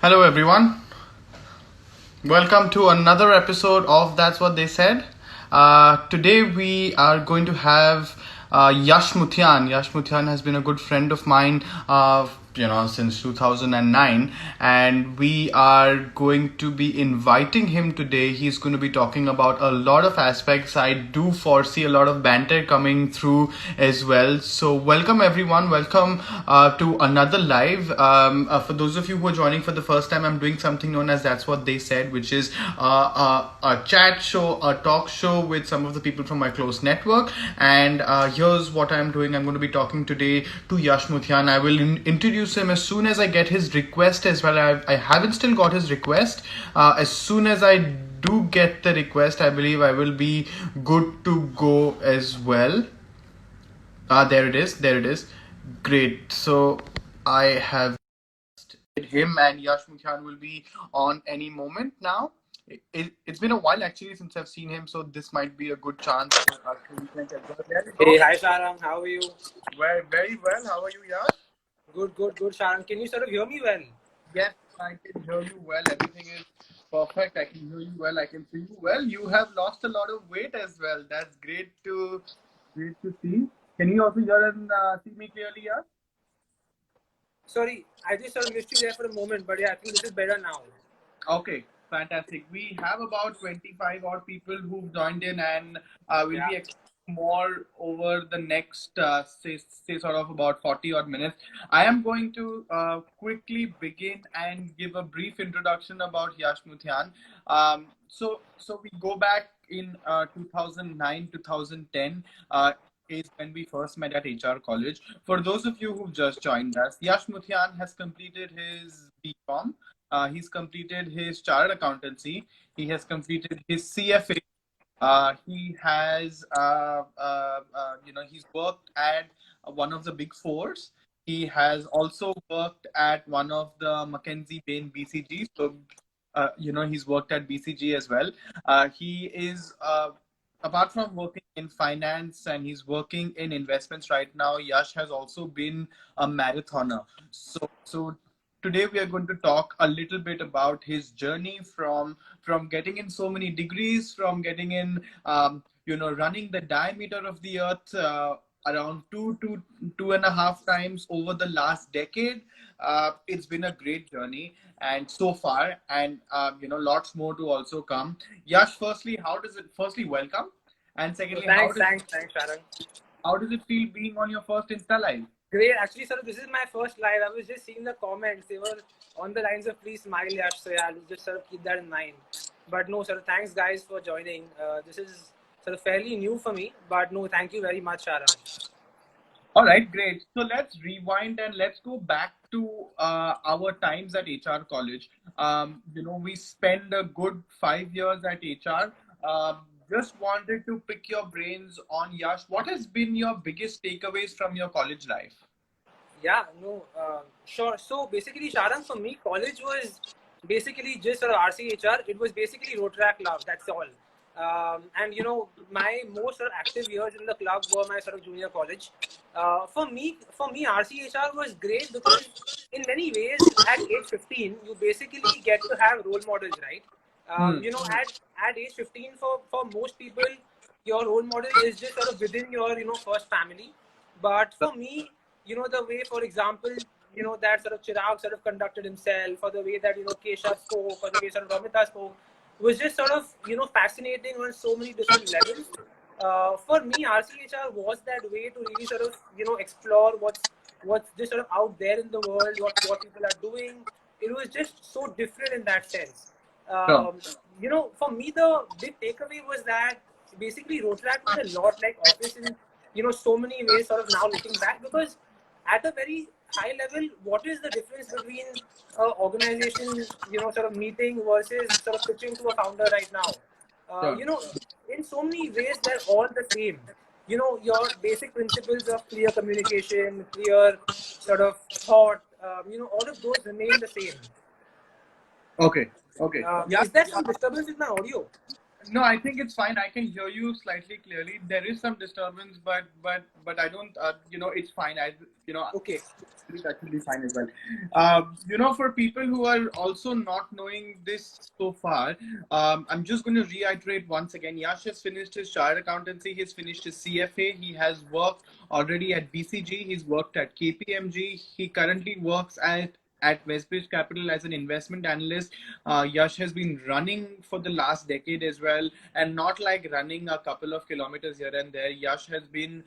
Hello, everyone. Welcome to another episode of That's What They Said. Today we are going to have Yash Muthian. Yash Muthian has been a good friend of mine, since 2009, and we are going to be inviting him today. He's going to be talking about a lot of aspects. I do foresee a lot of banter coming through as well. So, welcome everyone. Welcome to another live. For those of you who are joining for the first time, I'm doing something known as That's What They Said, which is a chat show, a talk show with some of the people from my close network. And here's what I'm doing. I'm going to be talking today to Yash Muthian. I will introduce him as soon as I get his request as well. I haven't still got his request. As soon as I do get the request, I believe I will be good to go as well. There it is. There it is. Great. So I have him, and Yash Muthian will be on any moment now. It's been a while actually since I've seen him, so this might be a good chance for us to reconnect as well. There you Hey, go. hi Sharang, how are you? Very well. How are you, Yash? Good, Sharang. Can you sort of hear me well? Yes, I can hear you well. Everything is perfect. I can hear you well. I can see you well. You have lost a lot of weight as well. That's great to see. Can you also hear and see me clearly, Yash? Sorry, I just sort of missed you there for a moment, but yeah, I think this is better now. Okay, fantastic. We have about 25 odd people who've joined in, and we'll Yeah. be expecting more over the next, say, sort of about 40 odd minutes. I am going to quickly begin and give a brief introduction about Yash Muthian. So we go back in 2009, 2010. Is when we first met at HR College. For those of you who've just joined us, Yash Muthian has completed his BCom. He's completed his chartered accountancy. He has completed his CFA. He has, he's worked at one of the big fours. He has also worked at one of the Mackenzie Bain BCG. So, he's worked at BCG as well. He is, apart from working in finance and he's working in investments right now, Yash has also been a marathoner. So today we are going to talk a little bit about his journey from getting in so many degrees, from getting in, running the diameter of the earth around two and a half times over the last decade. It's been a great journey, and so far, and lots more to also come. Yash, firstly, how does it? Firstly, welcome, and So secondly, thanks, Sharang. how does it feel being on your first Insta live? Great. Actually, sort of, this is my first live. I was just seeing the comments. They were on the lines of please smile, Yash. So yeah, I'll just sort of keep that in mind. But no, sort of, thanks guys for joining. This is sort of fairly new for me, but no, thank you very much, Sharang. All right, great. So let's rewind and let's go back to our times at HR College. We spent a good 5 years at HR. Just wanted to pick your brains on Yash. What has been your biggest takeaways from your college life? Yeah, no, sure. So basically, Sharang, for me, college was basically just sort of RCHR. It was basically Rotaract Club. That's all. And my most sort of active years in the club were my sort of junior college. For me, RCHR was great because in many ways, at age 15, you basically get to have role models, right? At age 15, for most people, your role model is just sort of within your first family. But for me, the way, for example, that sort of Chirag sort of conducted himself, or the way that Keshav spoke, or the way sort of Ramita spoke, was just sort of fascinating on so many different levels. For me, RCHR was that way to really sort of explore what's just sort of out there in the world, what people are doing. It was just so different in that sense. Sure. For me, the big takeaway was that basically Rotaract was a lot like Office in so many ways. Sort of now looking back, because at a very high level, what is the difference between organization sort of meeting versus sort of pitching to a founder right now? Sure. In so many ways, they're all the same. Your basic principles of clear communication, clear sort of thought, all of those remain the same. Okay. Okay. Yeah. Is there some disturbance with my audio? No, I think it's fine. I can hear you slightly clearly. There is some disturbance, but I don't. It's fine. Okay. That should be fine as well. For people who are also not knowing this so far, I'm just going to reiterate once again. Yash has finished his chartered accountancy. He's finished his CFA. He has worked already at BCG. He's worked at KPMG. He currently works at Westbridge Capital as an investment analyst. Yash has been running for the last decade as well, and not like running a couple of kilometers here and there. Yash has been,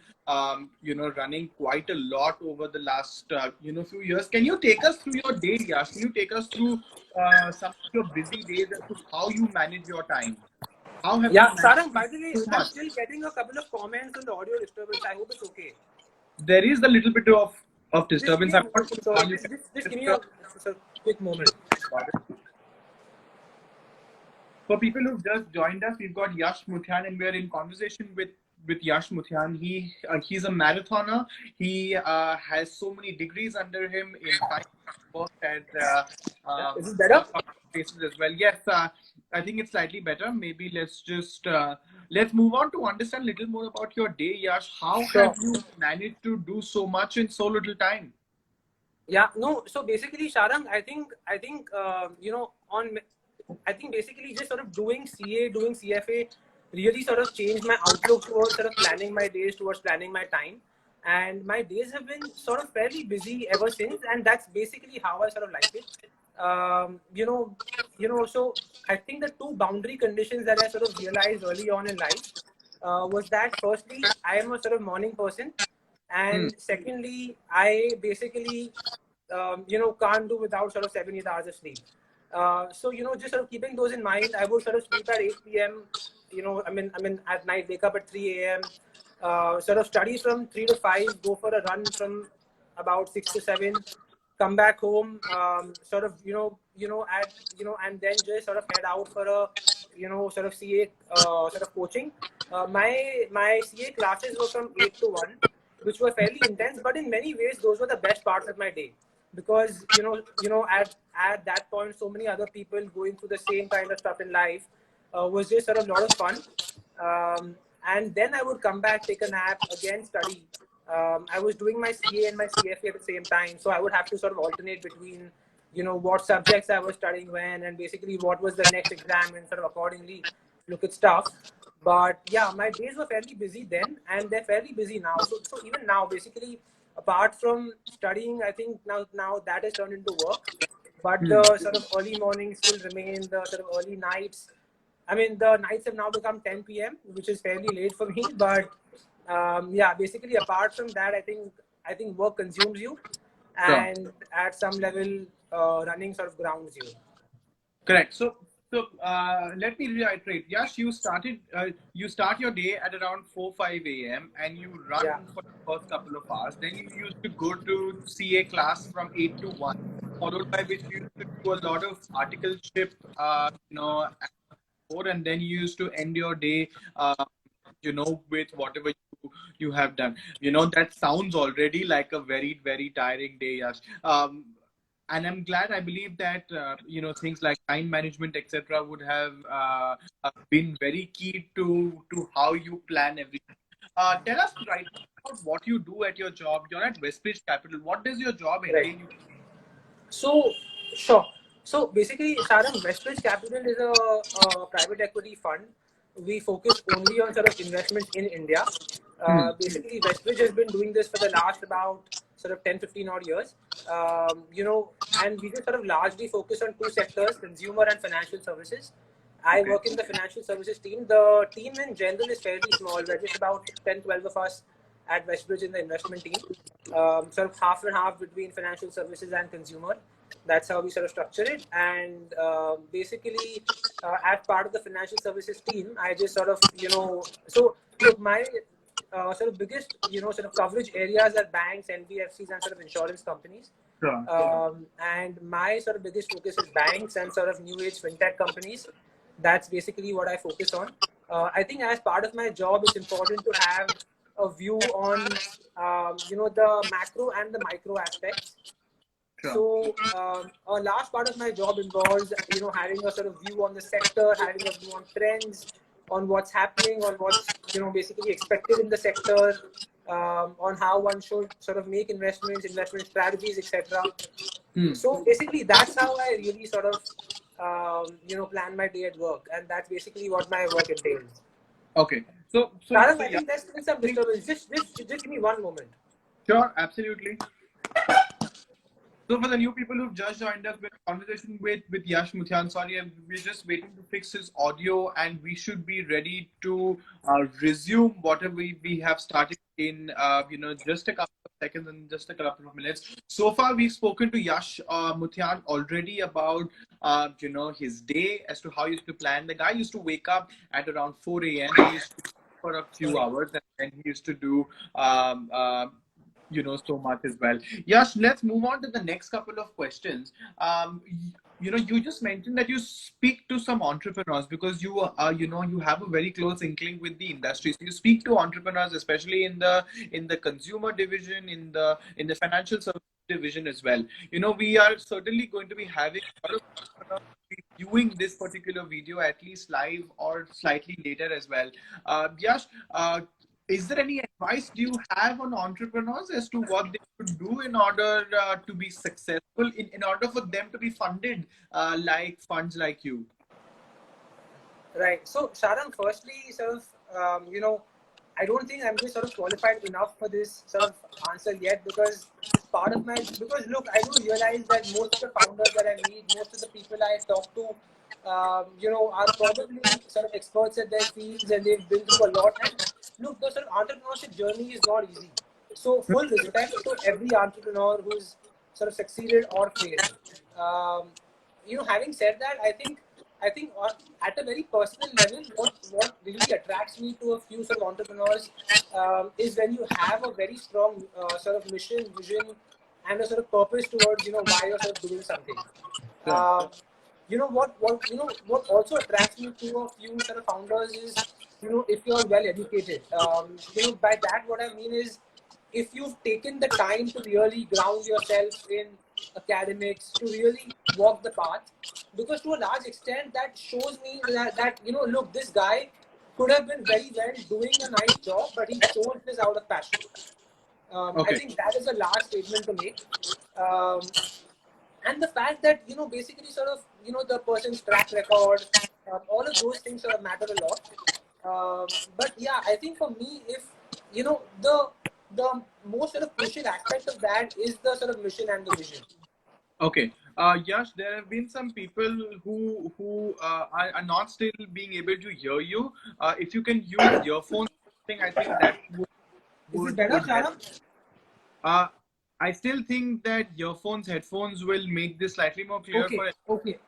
running quite a lot over the last, few years. Can you take us through your day, Yash? Can you take us through some of your busy days as to how you manage your time? How have you Yeah, managed Sarang, by the way, so I'm much? still getting a couple of comments on the audio disturbance. I hope it's okay. There is a little bit of Just give disturbance. me a I'm not moment. sure Sorry, how you just give me can. a quick moment. For people who've just joined us, we've got Yash Muthian, and we're in conversation with Yash Muthian. He's a marathoner. He has so many degrees under him in finance, work at Yeah, uh, is this better? places as well. Yes, I think it's slightly better. Maybe let's move on to understand a little more about your day, Yash. How Sure. have you managed to do so much in so little time? Yeah, no. So basically, Sharang, I think basically just sort of doing CA, doing CFA really sort of changed my outlook towards sort of planning my days, towards planning my time. And my days have been sort of fairly busy ever since, and that's basically how I sort of like it. Um, you know, so I think the two boundary conditions that I sort of realized early on in life was that firstly, I am a sort of morning person, Hmm. and secondly, I basically can't do without sort of 7 8 hours of sleep. So just sort of keeping those in mind, I would sort of sleep at 8 p.m. I mean at night, wake up at 3 a.m. Sort of study from 3 to 5, go for a run from about 6 to 7, come back home, sort of and then just sort of head out for a sort of CA sort of coaching. My CA classes were from 8 to 1, which were fairly intense, but in many ways those were the best parts of my day, because at that point so many other people going through the same kind of stuff in life was just sort of a lot of fun. And then I would come back, take a nap, again study. I was doing my CA and my CFA at the same time, so I would have to sort of alternate between what subjects I was studying when, and basically what was the next exam, and sort of accordingly look at stuff. But yeah, my days were fairly busy then, and they're fairly busy now. So even now, basically, apart from studying, I think now that has turned into work. But Hmm. the sort of early mornings still remain, the sort of early nights. I mean, the nights have now become 10 p.m., which is fairly late for me. But yeah, basically, apart from that, I think work consumes you, Sure. and at some level, running sort of grounds you. Correct. So let me reiterate. Yes, you start your day at around 4 5 a.m. and you Yeah. run for the first couple of hours. Then you used to go to CA class from 8 to 1, followed by which you used to do a lot of articleship, at 4, and then you used to end your day, with whatever you have done. That sounds already like a very, very tiring day, Yash. And I'm glad. I believe that things like time management, etc., would have been very key to how you plan everything. Tell us right now about what you do at your job. You're at Westbridge Capital. What does your job Right. entail? So, sure. So basically, Sarang, Westbridge Capital is a private equity fund. We focus only on sort of investments in India. Hmm. Basically, Westbridge has been doing this for the last about sort of 10, 15 odd years. And we just sort of largely focus on two sectors, consumer and financial services. I Okay. work in the financial services team. The team in general is fairly small. We're just about 10, 12 of us at Westbridge in the investment team, sort of half and half between financial services and consumer. That's how we sort of structure it. And basically, as part of the financial services team, I just sort of, so look, my sort of biggest, sort of coverage areas are banks, NBFCs, and sort of insurance companies. Sure. And my sort of biggest focus is banks and sort of new age fintech companies. That's basically what I focus on. I think as part of my job, it's important to have a view on, the macro and the micro aspects. Sure. So a large part of my job involves, having a sort of view on the sector, having a view on trends, on what's happening, on what's basically expected in the sector, on how one should sort of make investments, investment strategies, etc. So basically, that's how I really sort of plan my day at work, and that's basically what my work entails. Okay. So Tarang, I think there's still some disturbance. Just give me one moment. Sure, absolutely. So for the new people who've just joined us, we're in conversation with Yash Muthian. Sorry, we're just waiting to fix his audio, and we should be ready to resume whatever we have started in just a couple of seconds and just a couple of minutes. So far, we've spoken to Yash Muthian already about his day, as to how he used to plan. The guy used to wake up at around 4 a.m. He used to for a few hours, and then he used to do so much as well. Yash, let's move on to the next couple of questions. You just mentioned that you speak to some entrepreneurs because you have a very close inkling with the industry. So you speak to entrepreneurs, especially in the consumer division, in the financial service division as well. We are certainly going to be having a lot of entrepreneurs viewing this particular video at least live or slightly later as well. Yash, is there any advice do you have on entrepreneurs as to what they should do in order to be successful, in order for them to be funded like funds like you? Right. So, Sharang, firstly, sort of, I don't think I'm just sort of qualified enough for this sort of answer yet because look, I do realize that most of the founders that I meet, most of the people I talk to, are probably sort of experts at their fields and they've been through a lot. And look, the sort of entrepreneurship journey is not easy. So, full respect to every entrepreneur who's sort of succeeded or failed. Having said that, I think at a very personal level, what really attracts me to a few sort of entrepreneurs is when you have a very strong sort of mission, vision, and a sort of purpose towards why you're sort of doing something. What also attracts me to a few sort of founders is if you're well educated. By that what I mean is if you've taken the time to really ground yourself in academics, to really walk the path, because to a large extent that shows me that look, this guy could have been very well doing a nice job, but he chose this out of passion. Okay. I think that is a large statement to make. And the fact that basically sort of the person's track record, all of those things sort of matter a lot. But yeah, I think for me, if the most sort of crucial aspect of that is the sort of mission and the vision. Okay. Yash, there have been some people who are not still being able to hear you. If you can use earphones, I think that would. Is it better, Sharang? I still think that earphones, headphones will make this slightly more clear. Okay.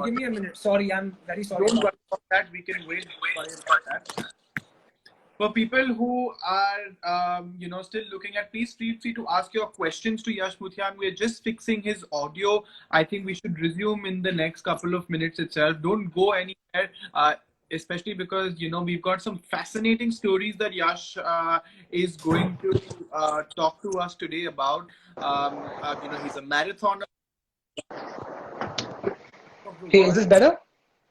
Give me a minute. Sorry, I'm very sorry. Don't worry about that. We can wait. Sorry about that. For people who are, still looking at, please feel free to ask your questions to Yash Muthian. We're just fixing his audio. I think we should resume in the next couple of minutes itself. Don't go anywhere, especially because, we've got some fascinating stories that Yash is going to talk to us today about. He's a marathoner. Hey, is this better?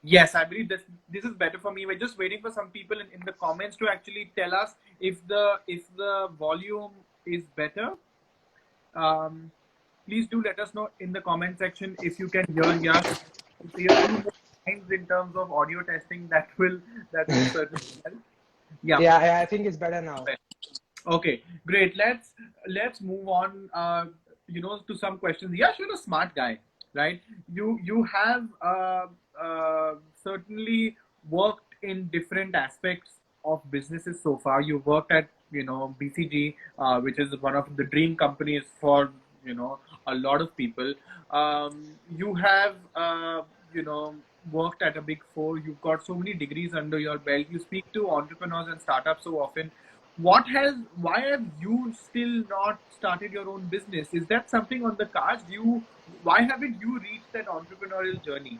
Yes, I believe this is better for me. We're just waiting for some people in the comments to actually tell us if the volume is better. Please do let us know in the comment section if you can hear Yash. In terms of audio testing, that will certainly help. Yeah, I think it's better now. Okay, great. Let's move on. To some questions. Yash, you're a smart guy, right? You have certainly worked in different aspects of businesses so far. You worked at BCG, which is one of the dream companies for a lot of people. You have worked at a Big Four. You've got so many degrees under your belt. You speak to entrepreneurs and startups so often. Why have you still not started your own business? Is that something on the cards? Why haven't you reached that entrepreneurial journey?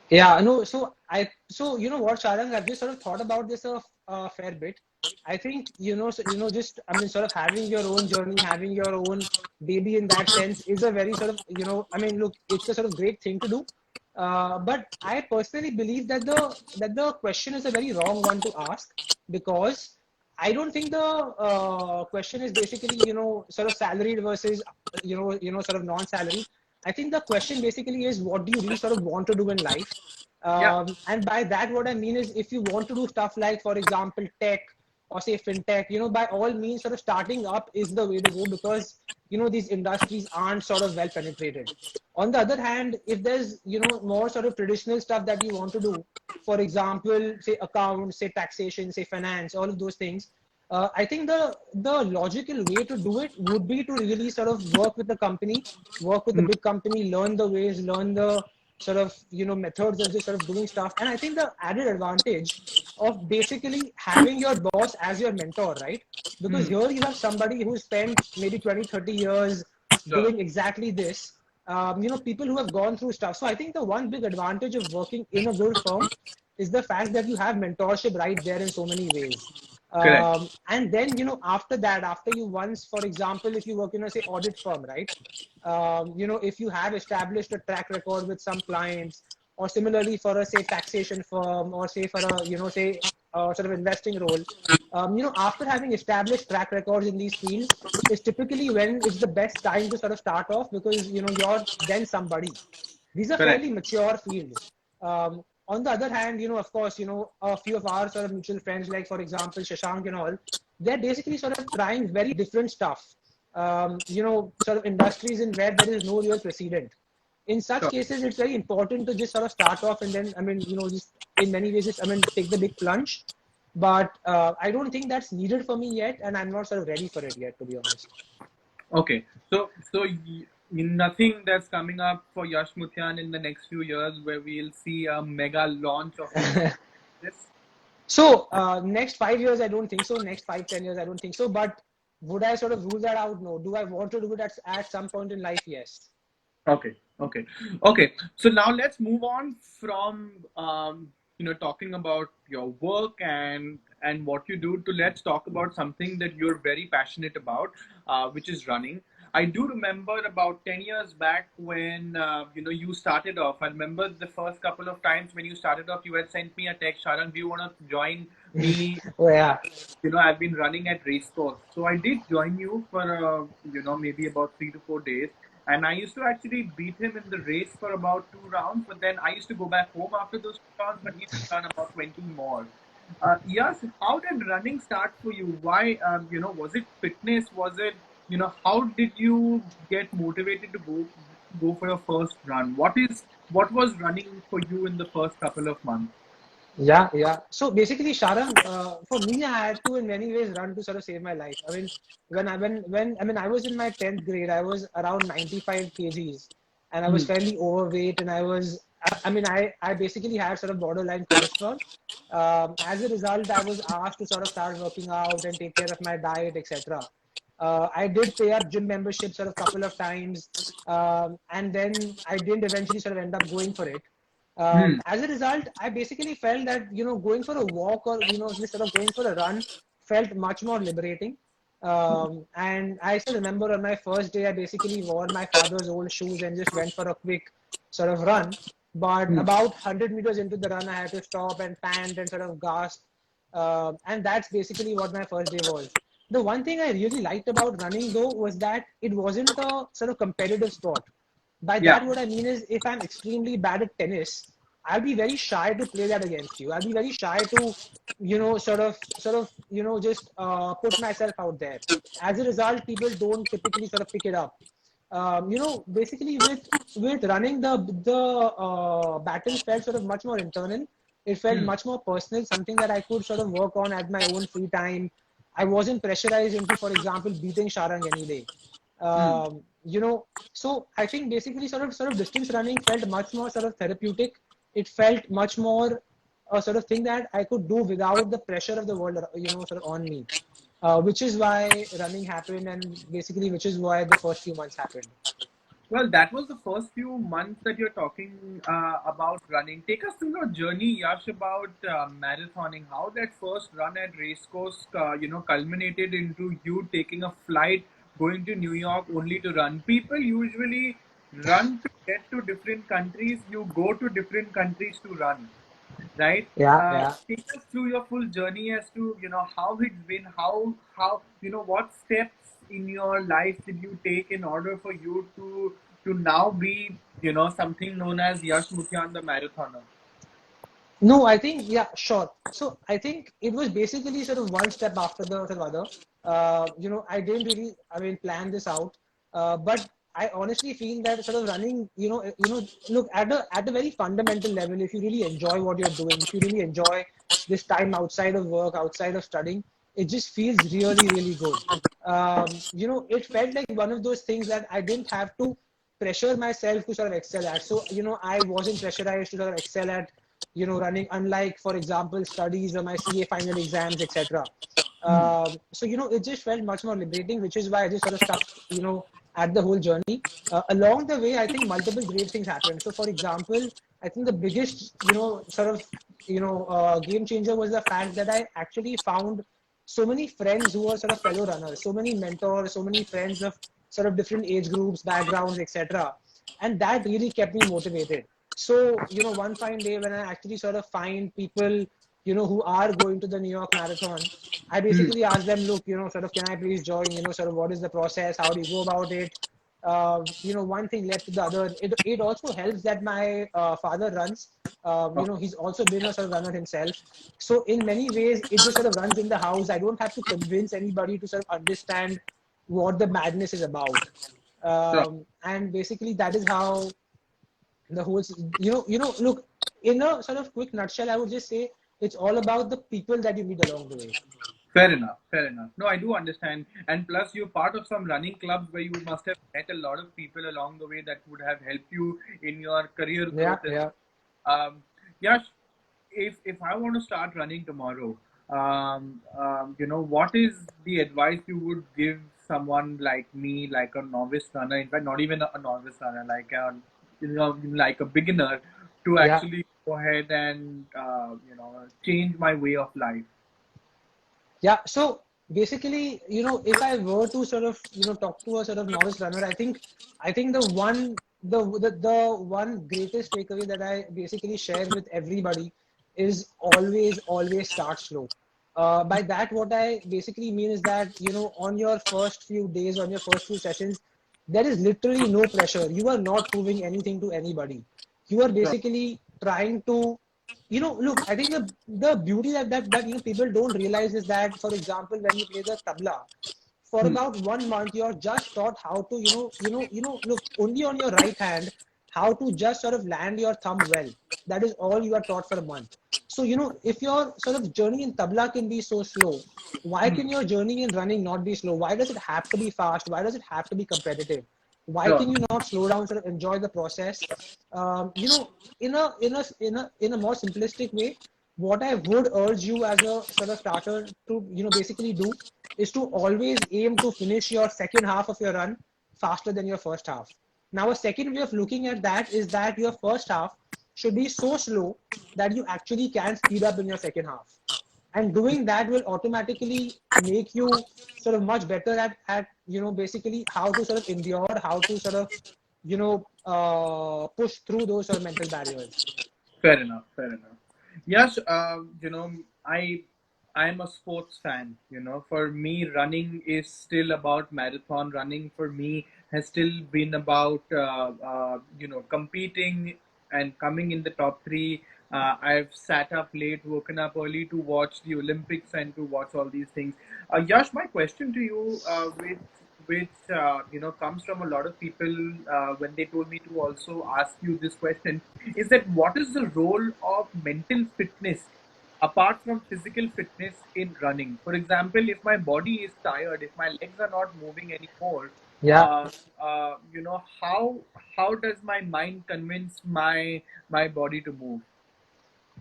Yeah, no. So you know what, Sharang, I've just sort of thought about this a fair bit. I think just sort of having your own journey, having your own baby in that sense is a very sort of look, it's a sort of great thing to do. But I personally believe that the question is a very wrong one to ask, because I don't think the question is basically, sort of salaried versus, sort of non-salaried. I think the question basically is, what do you really sort of want to do in life? Yeah. And by that, what I mean is, if you want to do stuff like, for example, tech or say fintech, by all means, sort of starting up is the way to go, because, these industries aren't sort of well penetrated. On the other hand, if there's, more sort of traditional stuff that you want to do, for example, say accounts, say taxation, say finance, all of those things, I think the logical way to do it would be to really sort of work with the company, work with the Mm. big company, learn the ways, learn the sort of, methods of just sort of doing stuff. And I think the added advantage of basically having your boss as your mentor, right? Because Mm. here you have somebody who spent maybe 20, 30 years Yeah. doing exactly this. People who have gone through stuff. So I think the one big advantage of working in a good firm is the fact that you have mentorship right there in so many ways. Correct. And then, after that, after you once, for example, if you work in a, say, audit firm, right? If you have established a track record with some clients, or similarly for a, say, taxation firm, or say for a, say, sort of investing role, after having established track records in these fields is typically when it's the best time to sort of start off, because, you're then somebody. These are Correct. fairly mature fields. On the other hand, of course, a few of our sort of mutual friends, like for example, Shashank and all, they're basically sort of trying very different stuff. Sort of industries in where there is no real precedent. In such Sure. cases, it's very important to just sort of start off, and then, I mean, just in many ways, just, I mean, take the big plunge. But I don't think that's needed for me yet, and I'm not sort of ready for it yet, to be honest. Okay. So nothing that's coming up for Yash Muthian in the next few years where we'll see a mega launch of his this. So next 5 years, I don't think so. Next 5, 10 years, I don't think so. But would I sort of rule that out? No. Do I want to do it at some point in life? Yes. Okay, okay, okay. So now let's move on from talking about your work and what you do to let's talk about something that you're very passionate about, which is running. I do remember about 10 years back when you started off. I remember the first couple of times when you started off, you had sent me a text, Sharan, do you want to join me? Oh yeah. I've been running at racecourse. So I did join you for, maybe about 3 to 4 days. And I used to actually beat him in the race for about 2 rounds. But then I used to go back home after those 2 rounds, but he used to run about 20 more. Yes, how did running start for you? Why, was it fitness? Was it, how did you get motivated to go for your first run? What was running for you in the first couple of months? Yeah, yeah. So basically, Sharan, for me, I had to in many ways run to sort of save my life. I mean, when I mean, I was in my 10th grade, I was around 95 kgs, and I was Hmm. fairly overweight, and I basically had sort of borderline cholesterol. As a result, I was asked to sort of start working out and take care of my diet, etc. I did pay up gym membership sort of couple of times, and then I didn't eventually sort of end up going for it. Hmm. As a result, I basically felt that, going for a walk, or, just sort of going for a run felt much more liberating. And I still remember on my first day, I basically wore my father's old shoes and just went for a quick sort of run. But Hmm. about 100 meters into the run, I had to stop and pant and sort of gasp. And that's basically what my first day was. The one thing I really liked about running, though, was that it wasn't a sort of competitive sport. By that, Yeah. what I mean is, if I'm extremely bad at tennis, I'll be very shy to play that against you. I'll be very shy to, just put myself out there. As a result, people don't typically sort of pick it up. Basically with running, the battle felt sort of much more internal. It felt Hmm. much more personal, something that I could sort of work on at my own free time. I wasn't pressurized into, for example, beating Sharang any day. Hmm. So I think basically sort of distance running felt much more sort of therapeutic. It felt much more a sort of thing that I could do without the pressure of the world, sort of on me. Which is why running happened, and basically which is why the first few months happened. Well, that was the first few months that you're talking about running. Take us through your journey, Yash, about marathoning. How that first run at Racecourse, culminated into you taking a flight, going to New York only to run. People usually run to get to different countries, you go to different countries to run, right? Yeah, yeah. Take us through your full journey as to how it's been, how what steps in your life did you take in order for you to now be something known as Yash Muthian the marathoner. No, I think, yeah, sure. So I think it was basically sort of one step after the sort of other. I didn't really, I mean, plan this out. But I honestly feel that sort of running, look at a very fundamental level, if you really enjoy what you're doing, if you really enjoy this time outside of work, outside of studying, it just feels really, really good. It felt like one of those things that I didn't have to pressure myself to sort of excel at. So, I wasn't pressurized to sort of excel at running, unlike, for example, studies or my CA final exams, etc. So, it just felt much more liberating, which is why I just sort of stuck, at the whole journey. Along the way, I think multiple great things happened. So, for example, I think the biggest, sort of, game changer was the fact that I actually found so many friends who were sort of fellow runners, so many mentors, so many friends of sort of different age groups, backgrounds, etc. And that really kept me motivated. So, one fine day when I actually sort of find people, who are going to the New York Marathon, I Hmm. basically ask them, look, sort of, can I please join? Sort of, what is the process? How do you go about it? One thing led to the other. It also helps that my father runs. Okay. He's also been a sort of runner himself. So in many ways, it just sort of runs in the house. I don't have to convince anybody to sort of understand what the madness is about. Sure. And basically, that is how the whole look, in a sort of quick nutshell, I would just say it's all about the people that you meet along the way. Fair enough. Fair enough. No, I do understand. And plus, you're part of some running clubs where you must have met a lot of people along the way that would have helped you in your career Yeah, growth as yeah. well. Yash, if I want to start running tomorrow, what is the advice you would give someone like me, like a novice runner? In fact, not even a novice runner, like a beginner, to Yeah. actually go ahead and change my way of life. Yeah. So basically, if I were to sort of, talk to a sort of novice runner, I think the one greatest takeaway that I basically share with everybody is always start slow. By that, what I basically mean is that, on your first few days, on your first few sessions, there is literally no pressure. You are not proving anything to anybody. You are Sure. basically trying to look, I think the beauty that people don't realize is that, for example, when you play the tabla, for Hmm. about 1 month, you're just taught how to, look, only on your right hand, how to just sort of land your thumb well. That is all you are taught for a month. So, if your sort of journey in tabla can be so slow, why Hmm. can your journey in running not be slow? Why does it have to be fast? Why does it have to be competitive? Why Sure. can you not slow down, sort of enjoy the process? In a more simplistic way, what I would urge you as a sort of starter to basically do is to always aim to finish your second half of your run faster than your first half. Now, a second way of looking at that is that your first half should be so slow that you actually can speed up in your second half. And doing that will automatically make you sort of much better at basically how to sort of endure, how to sort of push through those sort of mental barriers. Fair enough. Fair enough. Yes, I I'm a sports fan. For me, running is still about marathon. Running for me has still been about competing and coming in the top three. I've sat up late, woken up early to watch the Olympics and to watch all these things. Yash, my question to you, which comes from a lot of people when they told me to also ask you this question, is that what is the role of mental fitness apart from physical fitness in running? For example, if my body is tired, if my legs are not moving anymore, Yeah. uh, how does my mind convince my body to move?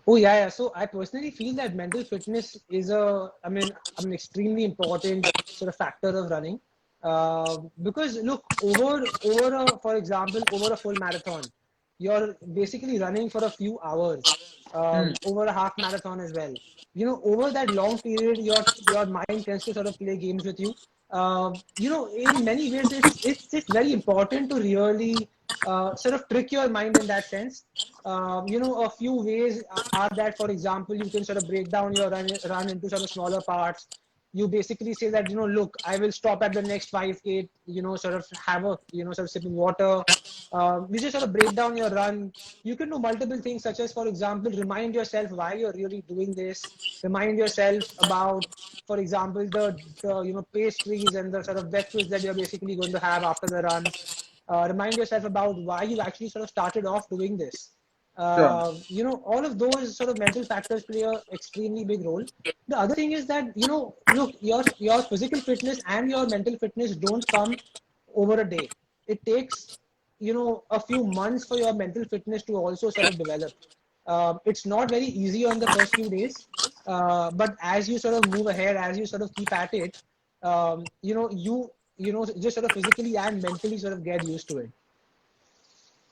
Oh yeah, yeah. So I personally feel that mental fitness is an extremely important sort of factor of running, because look, for example, over a full marathon, you're basically running for a few hours, Hmm. over a half marathon as well. Over that long period, your mind tends to sort of play games with you. In many ways, it's very important to really sort of trick your mind in that sense. A few ways are that, for example, you can sort of break down your run into sort of smaller parts. You basically say that, look, I will stop at the next 5K, sort of have a, sort of sip of water. You just sort of break down your run. You can do multiple things, such as, for example, remind yourself why you're really doing this. Remind yourself about, for example, the pastries and the sort of breakfast that you're basically going to have after the run. Remind yourself about why you actually sort of started off doing this. Sure. All of those sort of mental factors play a extremely big role. The other thing is that, look, your physical fitness and your mental fitness don't come over a day. It takes, a few months for your mental fitness to also sort of develop. It's not very easy on the first few days, but as you sort of move ahead, as you sort of keep at it, you just sort of physically and mentally sort of get used to it.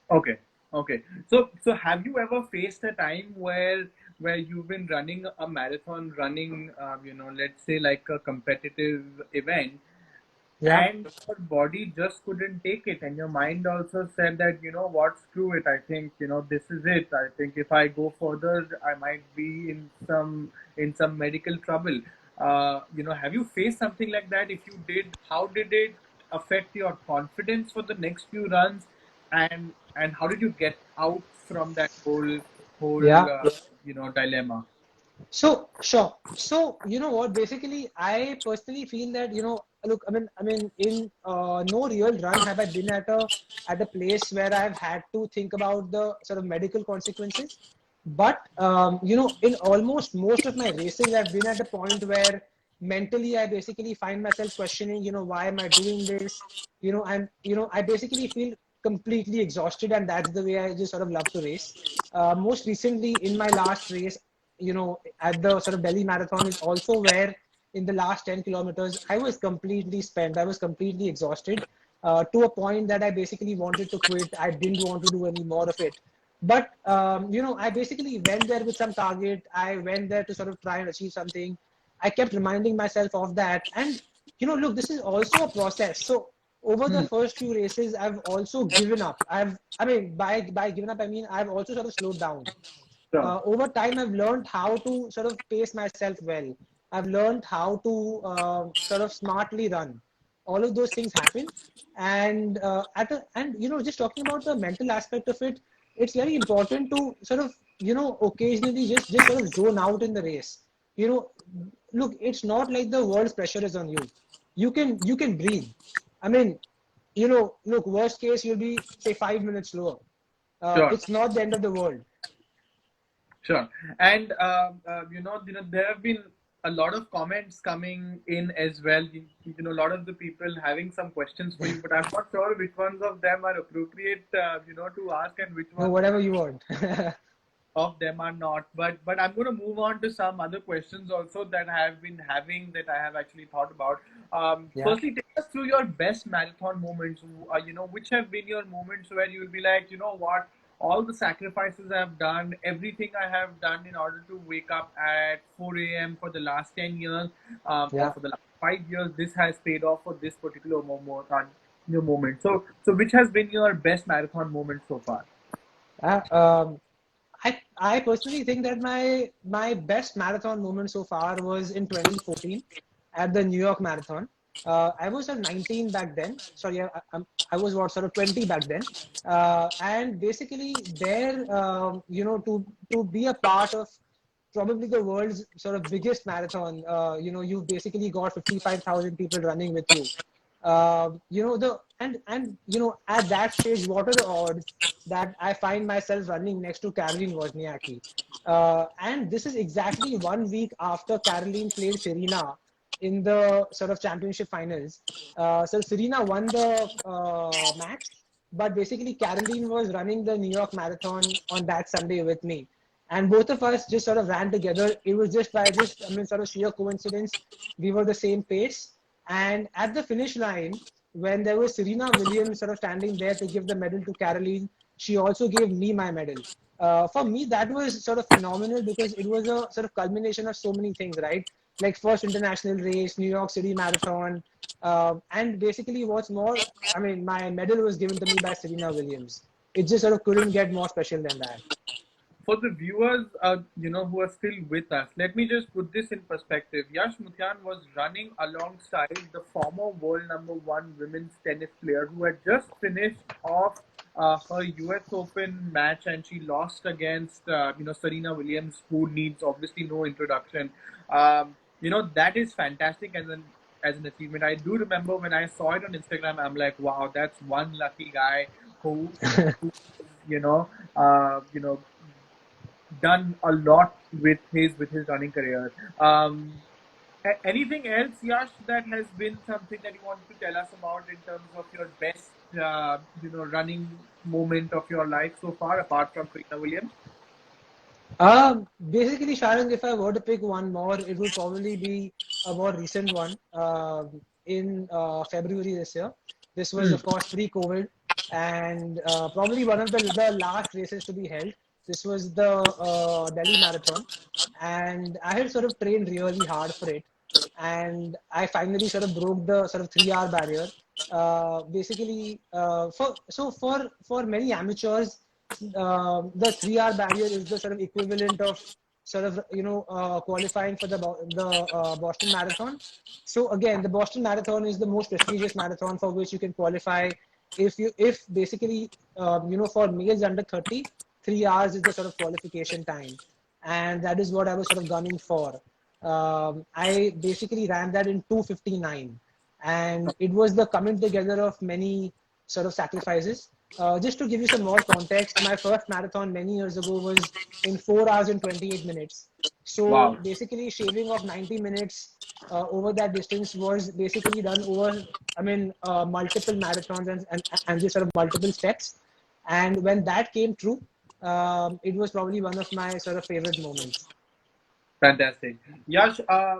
Okay. Okay. So have you ever faced a time where you've been running a marathon, running, let's say like a competitive event, Yeah. and your body just couldn't take it, and your mind also said that, you know what, screw it. I think, this is it. I think if I go further, I might be in some medical trouble. Have you faced something like that? If you did, how did it affect your confidence for the next few runs, and how did you get out from that whole Yeah. dilemma? So sure. So you know what? Basically, I personally feel that, look, in no real run have I been at a place where I've had to think about the sort of medical consequences. But in almost most of my races, I've been at a point where mentally I basically find myself questioning, why am I doing this? I basically feel completely exhausted, and that's the way I just sort of love to race. Most recently, in my last race, at the sort of Delhi Marathon is also where in the last 10 kilometers, I was completely spent. I was completely exhausted to a point that I basically wanted to quit. I didn't want to do any more of it. But, I basically went there with some target. I went there to sort of try and achieve something. I kept reminding myself of that. And, look, this is also a process. So over the Hmm. first few races, I've also given up. By given up, I mean, I've also sort of slowed down. Sure. Over time, I've learned how to sort of pace myself well. I've learned how to sort of smartly run. All of those things happen, and just talking about the mental aspect of it, it's very important to sort of occasionally just sort of zone out in the race. You know, Look, it's not like the world's pressure is on you. You can breathe. I mean, look, worst case you'll be say 5 minutes slower. Sure. It's not the end of the world. Sure. And there have been a lot of comments coming in as well. A lot of the people having some questions for you, but I'm not sure which ones of them are appropriate, to ask, and which No, ones whatever you want. of them are not. But I'm going to move on to some other questions also that I have been having, that I have actually thought about. Yeah. Firstly, take us through your best marathon moments. Which have been your moments where you'll be like, you know what, all the sacrifices I've done, everything I have done in order to wake up at 4 a.m. for the last 10 years, or Yeah. for the last 5 years, this has paid off for this particular moment. So which has been your best marathon moment so far? Uh, um, I personally think that my best marathon moment so far was in 2014 at the New York Marathon. I was at 19 back then. Sorry, I was what, sort of 20 back then. And basically there, to be a part of probably the world's sort of biggest marathon. You've basically got 55,000 people running with you. At that stage, what are the odds that I find myself running next to Caroline Wozniacki? And this is exactly 1 week after Caroline played Serena in the sort of championship finals. So Serena won the match, but basically Caroline was running the New York Marathon on that Sunday with me, and both of us just sort of ran together. It was just sort of sheer coincidence. We were the same pace, and at the finish line, when there was Serena Williams sort of standing there to give the medal to Caroline, she also gave me my medal. For me, that was sort of phenomenal because it was a sort of culmination of so many things, right? like first international race, New York City Marathon, and basically what's more, I mean, my medal was given to me by Serena Williams. It just sort of couldn't get more special than that. For the viewers, who are still with us, let me just put this in perspective. Yash Muthian was running alongside the former world number one women's tennis player who had just finished off her US Open match, and she lost against Serena Williams, who needs obviously no introduction. That is fantastic as an achievement. I do remember when I saw it on Instagram, I'm like, wow, that's one lucky guy who you know, you know, done a lot with his running career. Anything else, Yash, that has been something that you want to tell us about in terms of your best, running moment of your life so far, apart from Serena Williams? Basically, Sharon, if I were to pick one more, it would probably be a more recent one. In February this year. This was, of course, pre-COVID, and probably one of the last races to be held. This was the Delhi Marathon, and I had sort of trained really hard for it, and I finally sort of broke the sort of 3 hour barrier. Basically, for many amateurs, the 3 hour barrier is the sort of equivalent of sort of qualifying for the Boston Marathon. So again, the Boston Marathon is the most prestigious marathon for which you can qualify. If basically for males under 30, 3 hours is the sort of qualification time, and that is what I was sort of gunning for. I basically ran that in 2:59, and it was the coming together of many sort of sacrifices. Just to give you some more context, my first marathon many years ago was in 4 hours and 28 minutes. So Wow. basically, shaving off 90 minutes over that distance was basically done over, I mean, multiple marathons and just sort of multiple steps. And when that came true, it was probably one of my sort of favorite moments. Fantastic. Yash,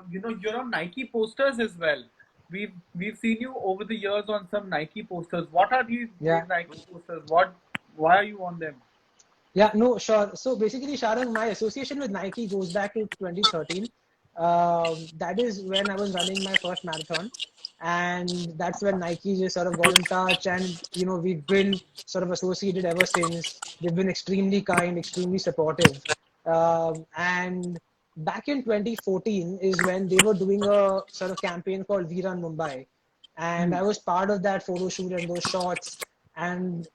you're on Nike posters as well. We've seen you over the years on some Nike posters. What are these Yeah. Nike posters? Why are you on them? Yeah, no, sure. So basically, Sharon, my association with Nike goes back to 2013. That is when I was running my first marathon. And that's when Nike just sort of got in touch. And, we've been sort of associated ever since. They've been extremely kind, extremely supportive. And back in 2014 is when they were doing a sort of campaign called We Run Mumbai. And I was part of that photo shoot and those shots. And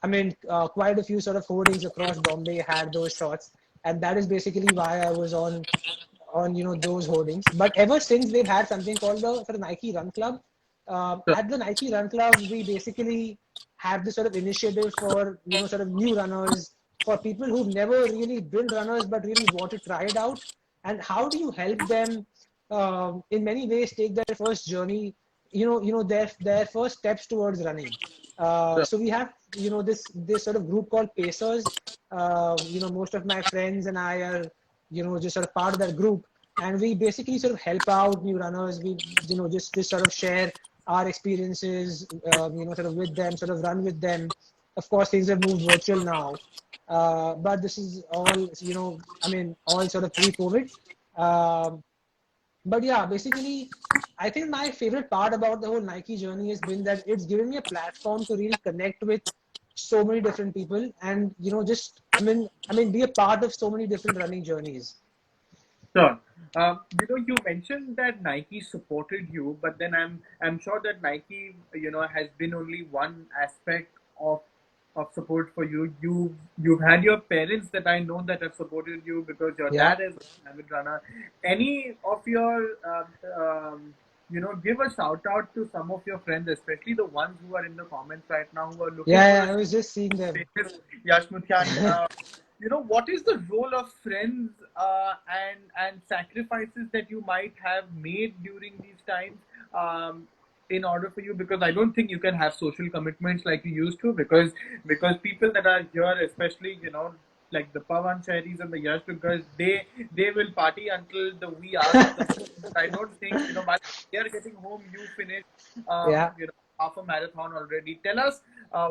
I mean, quite a few sort of hoardings across Bombay had those shots, and that is basically why I was on those hoardings. But ever since they've had something called the sort of Nike Run Club. At the Nike Run Club, we basically have this sort of initiative for sort of new runners, for people who've never really been runners but really want to try it out. And how do you help them in many ways take their first journey, their first steps towards running. Sure. So we have this sort of group called Pacers. Most of my friends and I are just sort of part of that group, and we basically sort of help out new runners. We just sort of share our experiences, sort of with them, sort of run with them. Of course, things have moved virtual now, but this is all I mean, all sort of pre-COVID. Um, but yeah, basically, I think my favorite part about the whole Nike journey has been that it's given me a platform to really connect with so many different people, and just be a part of so many different running journeys. Sure. You mentioned that Nike supported you, but then I'm sure that Nike, has been only one aspect of support for you. You've had your parents that I know that have supported you because your Yeah. dad is an avid runner. Any of your, give a shout out to some of your friends, especially the ones who are in the comments right now who are looking for Yeah, a I was just seeing them. famous Yash Muthian. What is the role of friends and sacrifices that you might have made during these times in order for you? Because I don't think you can have social commitments like you used to, because people that are here, especially like the Pawan Cherries and the Yash Duggars, they will party until the wee hours of the morning. But I don't think by they are getting home, you finish Yeah. half a marathon already. Tell us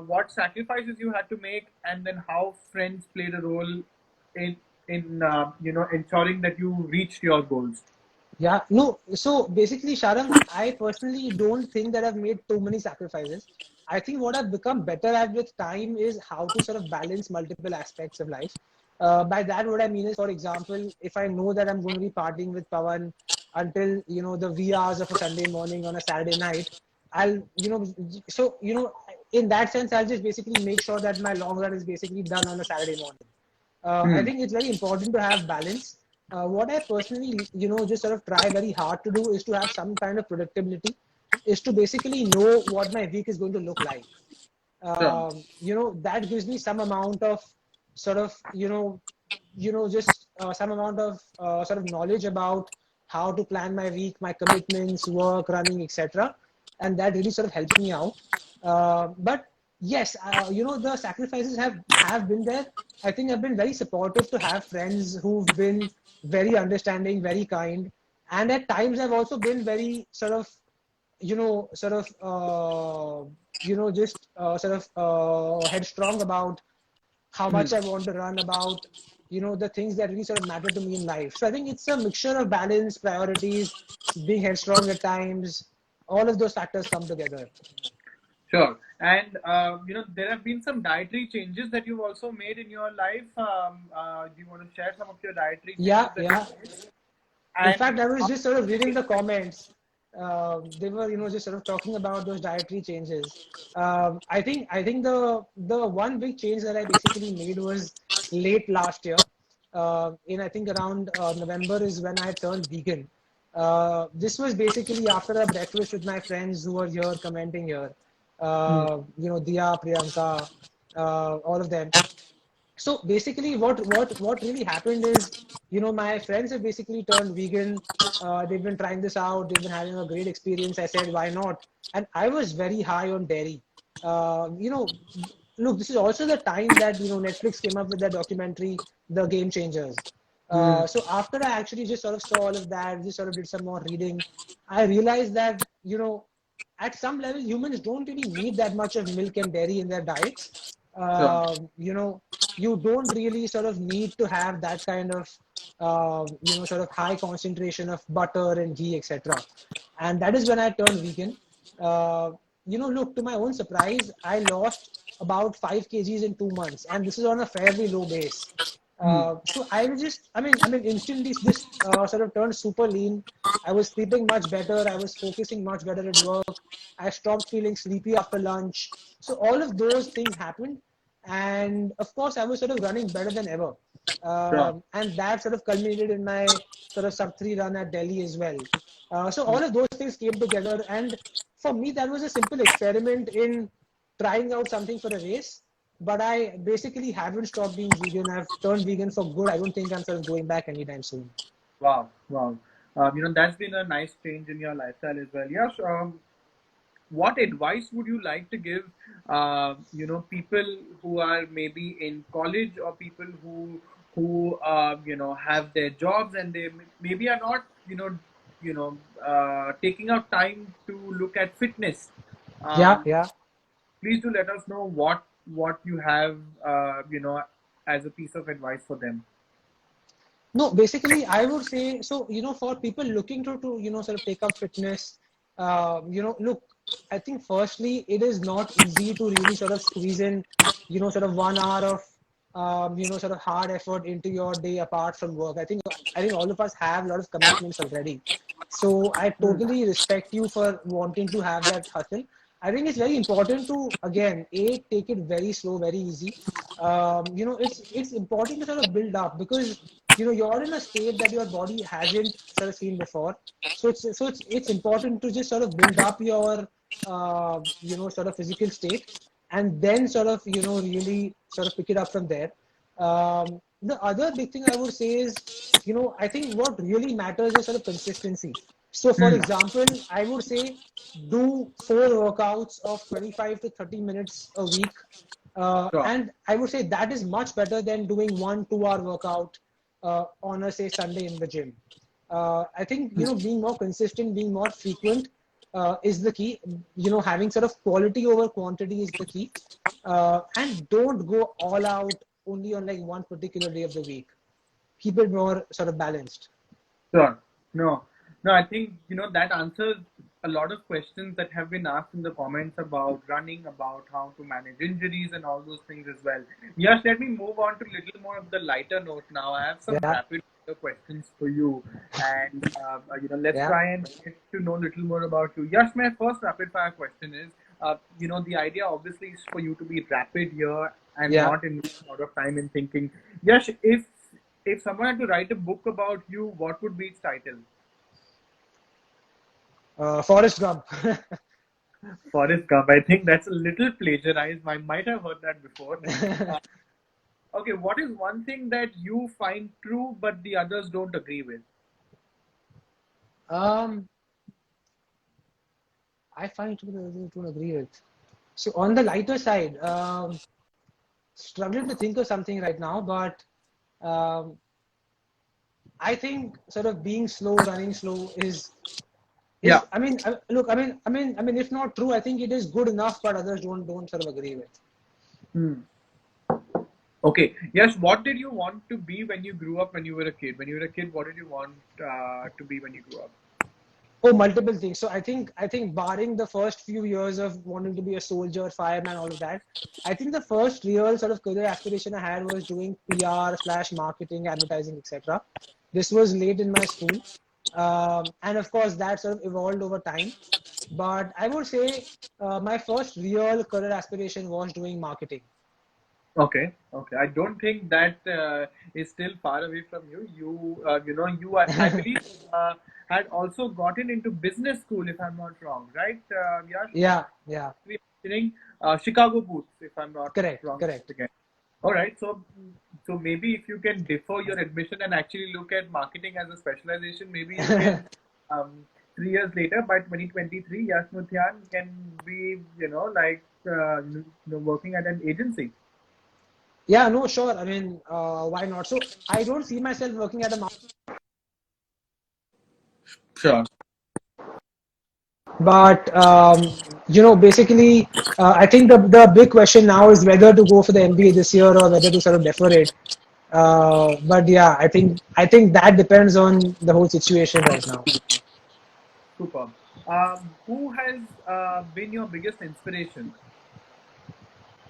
what sacrifices you had to make, and then how friends played a role in ensuring that you reached your goals. Yeah, no. So basically, Sharang, I personally don't think that I've made too many sacrifices. I think what I've become better at with time is how to sort of balance multiple aspects of life. By that, what I mean is, for example, if I know that I'm going to be partying with Pawan until the wee hours of a Sunday morning on a Saturday night, in that sense, I'll just basically make sure that my long run is basically done on a Saturday morning. I Hmm. think it's very important to have balance. What I personally, just sort of try very hard to do is to have some kind of predictability, is to basically know what my week is going to look like. Sure. That gives me some amount of sort of, just some amount of sort of knowledge about how to plan my week, my commitments, work, running, etc. And that really sort of helps me out. But yes, the sacrifices have been there. I think I've been very supportive to have friends who've been very understanding, very kind, and at times I've also been very sort of sort of just sort of headstrong about how Hmm. much I want to run, about the things that really sort of matter to me in life. So I think it's a mixture of balance, priorities, being headstrong at times. All of those factors come together. Sure. And there have been some dietary changes that you've also made in your life. Do you want to share some of your dietary changes Yeah, that yeah. you've made? In And fact, I was just sort of reading the comments. They were, just sort of talking about those dietary changes. I think the one big change that I basically made was late last year. In I think around November is when I turned vegan. This was basically after a breakfast with my friends who were here commenting here. hmm. Dia, Priyanka, all of them. So basically what really happened is my friends have basically turned vegan. They've been trying this out, they've been having a great experience. I said, why not? And I was very high on dairy. Look, this is also the time that Netflix came up with that documentary, The Game Changers. Hmm. So after I actually just sort of saw all of that, just sort of did some more reading, I realized that at some level humans don't really need that much of milk and dairy in their diets. Sure. You don't really sort of need to have that kind of sort of high concentration of butter and ghee, etc. And that is when I turned vegan. uh, Look, to my own surprise, I lost about 5 kgs in 2 months, and this is on a fairly low base. Hmm. So I was just, I mean, instantly just sort of turned super lean. I was sleeping much better. I was focusing much better at work. I stopped feeling sleepy after lunch. So all of those things happened, and of course, I was sort of running better than ever. Sure. And that sort of culminated in my sort of sub 3 run at Delhi as well. So all of those things came together, and for me, that was a simple experiment in trying out something for a race. But I basically haven't stopped being vegan. I've turned vegan for good. I don't think I'm sort of going back anytime soon. Wow. Wow. That's been a nice change in your lifestyle as well. Yes. What advice would you like to give people who are maybe in college, or people who have their jobs, and they maybe are not taking out time to look at fitness. Yeah, um, yeah. Please do let us know what you have as a piece of advice for them. No, basically, I would say so. For people looking to sort of take up fitness, look, I think firstly, it is not easy to really sort of squeeze in, sort of 1 hour of, sort of hard effort into your day apart from work. I think all of us have a lot of commitments already. So I Hmm. totally respect you for wanting to have that hustle. I think it's very important to, again, take it very slow, very easy. It's important to sort of build up, because you're in a state that your body hasn't sort of seen before. So it's important to just sort of build up your sort of physical state, and then sort of really sort of pick it up from there. The other big thing I would say is, I think what really matters is sort of consistency. So for Hmm. example, I would say do 4 workouts of 25 to 30 minutes a week. Sure. And I would say that is much better than doing 1 2 hour workout on a say Sunday in the gym. I think being more consistent, being more frequent is the key. Having sort of quality over quantity is the key, and don't go all out only on like one particular day of the week. Keep it more sort of balanced. Sure. No. No, I think that answers a lot of questions that have been asked in the comments about running, about how to manage injuries and all those things as well. Yes, let me move on to a little more of the lighter note now. I have some Yeah, rapid fire questions for you, and let's yeah, try and get to know a little more about you. Yes, my first rapid fire question is, the idea obviously is for you to be rapid here and yeah. not invest a lot of time in thinking. Yes, if someone had to write a book about you, what would be its title? Forrest Gump. Forrest Gump. I think that's a little plagiarized. I might have heard that before. Uh, okay, what is one thing that you find true but the others don't agree with? um, I find to agree with. So on the lighter side, struggling to think of something right now, but um, I think sort of being slow, running slow Yeah. is I mean look I mean if not true, I think it is good enough, but others don't sort of agree with. Hmm. Okay. Yes. What did you want to be when you grew up? When you were a kid? When you were a kid, what did you want to be when you grew up? Oh, multiple things. So I think barring the first few years of wanting to be a soldier, fireman, all of that, I think the first real sort of career aspiration I had was doing PR slash marketing, advertising, etc. This was late in my school, and of course that sort of evolved over time. But I would say my first real career aspiration was doing marketing. Okay, okay. I don't think that is still far away from you. I believe, had also gotten into business school, if I'm not wrong, right? Yeah, Yeah, yeah, we mentioning Chicago Boots, if I'm not correct, wrong correct. again. All right, so maybe if you can defer your admission and actually look at marketing as a specialization, maybe you can, 3 years later, by 2023, Yash Muthian can be, working at an agency. Yeah, no, sure. I mean, why not? So I don't see myself working at a Sure. but basically, I think the big question now is whether to go for the MBA this year or whether to sort of defer it. But yeah, I think that depends on the whole situation right now. Superb. Who has been your biggest inspiration?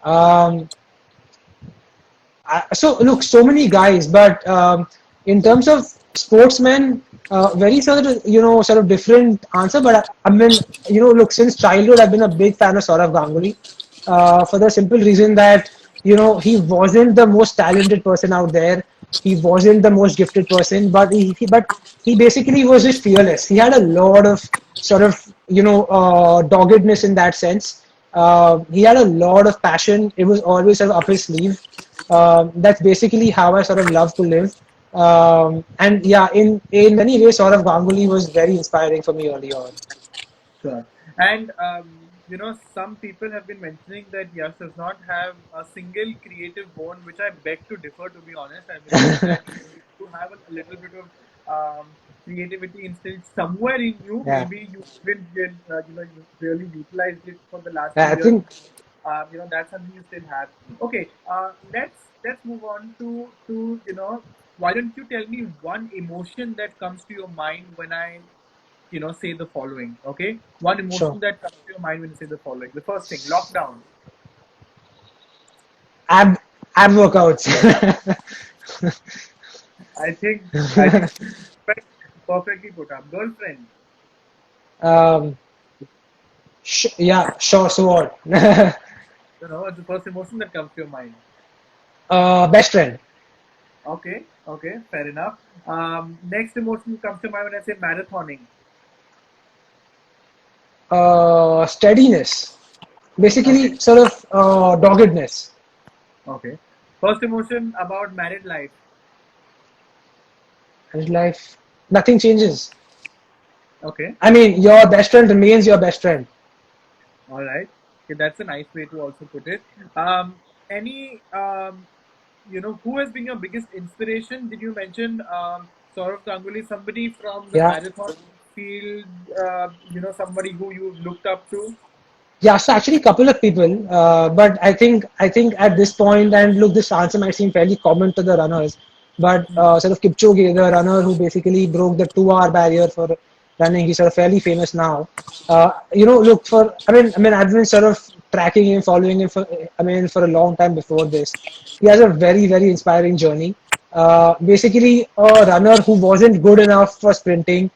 Um, so look, so many guys, but in terms of sportsmen, very sort of sort of different answer. But I mean, look, since childhood, I've been a big fan of Saurav Ganguly, for the simple reason that he wasn't the most talented person out there. He wasn't the most gifted person, but he basically was just fearless. He had a lot of sort of doggedness in that sense. He had a lot of passion. It was always sort of up his sleeve. That's basically how I sort of love to live. And yeah, in many ways, sort of Ganguly was very inspiring for me early on. Sure. And some people have been mentioning that Yash does not have a single creative bone, which I beg to differ. To be honest, I believe that you have a little bit of creativity instilled somewhere in you. Yeah, Maybe you haven't you really utilized it for the last few I years. think That's something you still have. Okay, let's move on to why don't you tell me one emotion that comes to your mind when I say the following. Okay, one sure. emotion that comes to your mind when you say the following. The first thing, lockdown. Ab ab workouts. I think perfectly put up. Girlfriend. um, yeah, sure. So what? The first emotion that comes to your mind. Best friend. Okay, okay, fair enough. Next emotion comes to mind when I say marathoning. Steadiness. Okay, Basically, sort of doggedness. okay. First emotion about married life. And life, nothing changes. Okay, I mean, your best friend remains your best friend. all right. Okay, that's a nice way to also put it. Any who has been your biggest inspiration? Did you mention Saurav Ganguly, somebody from the Yeah. marathon field? Somebody who you looked up to? Yeah, so actually a couple of people, but I think at this point, and look, this answer might seem fairly common to the runners, but sort of Kipchoge, the runner who basically broke the 2 hour barrier for running. He's sort of fairly famous now. Look for. I've been sort of tracking him, following him for a long time before this. He has a very, very inspiring journey. Basically, a runner who wasn't good enough for sprinting.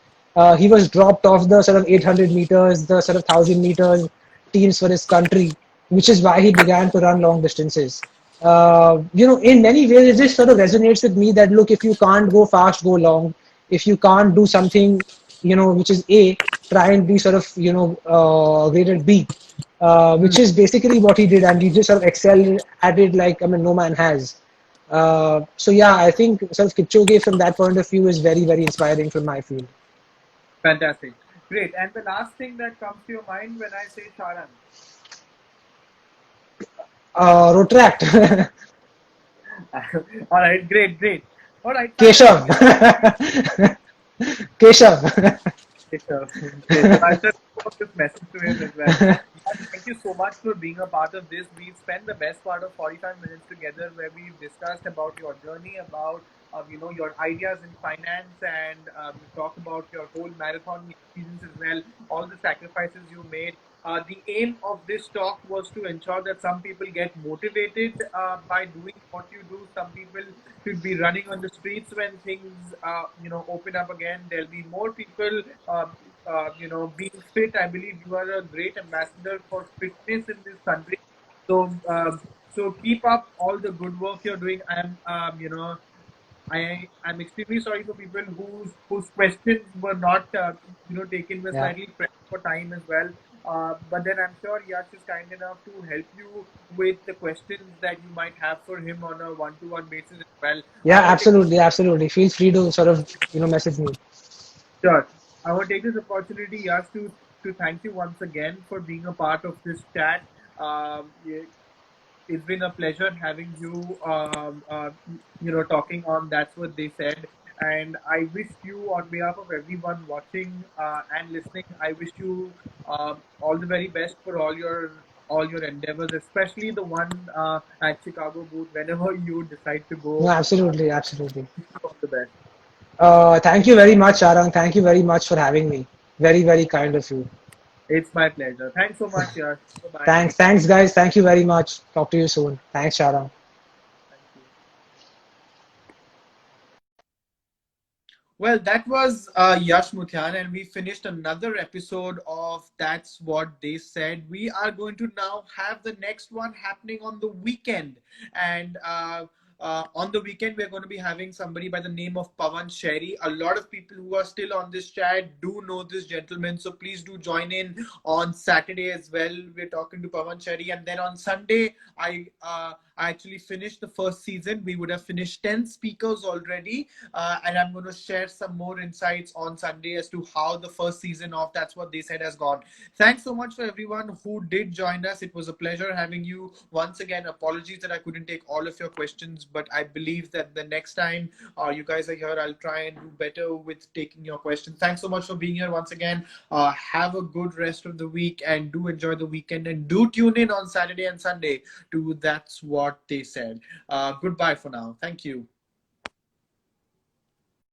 He was dropped off the sort of 800 meters, the sort of 1,000 meters teams for his country, which is why he began to run long distances. In many ways, it just sort of resonates with me that look, if you can't go fast, go long. If you can't do something, which is A, try and be sort of, graded B, which is basically what he did, and he just sort of excelled at it like, no man has. So yeah, I think sort of Kipchoge from that point of view is very, very inspiring from my field. Fantastic. Great. And the last thing that comes to your mind when I say Sharan? Rotract. All right. Great. All right. Keshav. Keshav. Keshav. I should put this message to him as well. Thank you so much for being a part of this. We've spent the best part of 45 minutes together where we've discussed about your journey, about your ideas in finance, and talk about your whole marathon experience as well, all the sacrifices you made. The aim of this talk was to ensure that some people get motivated by doing what you do. Some people should be running on the streets when things, open up again. There'll be more people, being fit. I believe you are a great ambassador for fitness in this country. So keep up all the good work you're doing. I'm extremely sorry for people whose questions were not taken with slightly pressed for time as well. But then I'm sure Yash is kind enough to help you with the questions that you might have for him on a one-to-one basis as well. Yeah, absolutely. Feel free to sort of message me. Sure. I want to take this opportunity, Yash, to thank you once again for being a part of this chat. It's been a pleasure having you, talking on That's What They Said. And I wish you, on behalf of everyone watching and listening, I wish you all the very best for all your endeavors, especially the one at Chicago booth. Whenever you decide to go, No, absolutely. all the best. Thank you very much, Arang. Thank you very much for having me. Very, very kind of you. It's my pleasure. Thanks so much, Yash. Bye-bye. Thanks, guys. Thank you very much. Talk to you soon. Thanks, Arang. Well, that was Yash Muthian, and we finished another episode of That's What They Said. We are going to now have the next one happening on the weekend. And on the weekend, we're going to be having somebody by the name of Pawan Sherry. A lot of people who are still on this chat do know this gentleman, so please do join in on Saturday as well. We're talking to Pawan Sherry, and then on Sunday, I actually finished the first season. We would have finished 10 speakers already, and I'm going to share some more insights on Sunday as to how the first season of That's What They Said has gone. Thanks so much for everyone who did join us. It was a pleasure having you. Once again, apologies that I couldn't take all of your questions, but I believe that the next time you guys are here, I'll try and do better with taking your questions. Thanks so much for being here once again. Have a good rest of the week and do enjoy the weekend, and do tune in on Saturday and Sunday to That's What They Said. Goodbye for now. Thank you.